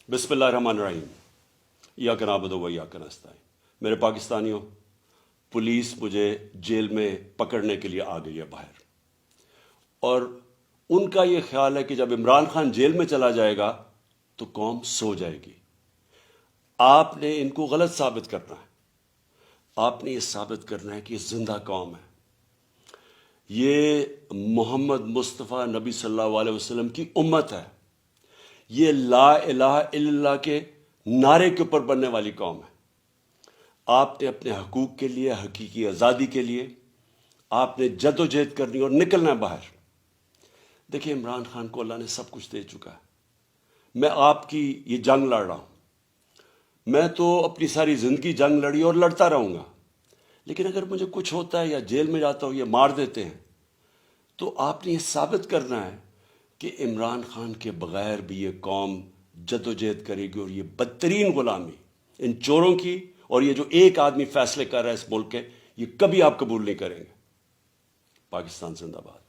बिस्मिल्लाह रहमान रहीम। इय्याक नअबुदु व इय्याक नस्तईन। मेरे पाकिस्तानियों, पुलिस मुझे जेल में पकड़ने के लिए आ गई है बाहर, और उनका ये ख्याल है कि जब इमरान खान जेल में चला जाएगा तो कौम सो जाएगी। आपने इनको गलत साबित करना है। आपने ये साबित करना है कि ये जिंदा कौम है। ये मोहम्मद मुस्तफ़ा नबी सल्लल्लाहु अलैहि वसल्लम की उम्मत है। ये ला इलाहा इल्लल्लाह के नारे के ऊपर बनने वाली कौम है। आपने अपने हकूक़ के लिए, हकीकी आज़ादी के लिए आपने जदोजहद करनी और निकलना है बाहर। देखिए, इमरान खान को अल्लाह ने सब कुछ दे चुका है। मैं आपकी ये जंग लड़ रहा हूँ। मैं तो अपनी सारी ज़िंदगी जंग लड़ी और लड़ता रहूँगा, लेकिन अगर मुझे कुछ होता है या जेल में जाता हूँ, ये मार देते हैं, तो आपने ये साबित करना है कि इमरान खान के बगैर भी ये कौम जदोजहद करेगी, और ये बदतरीन गुलामी इन चोरों की, और ये जो एक आदमी फैसले कर रहा है इस मुल्क के, ये कभी आप कबूल नहीं करेंगे। पाकिस्तान जिंदाबाद।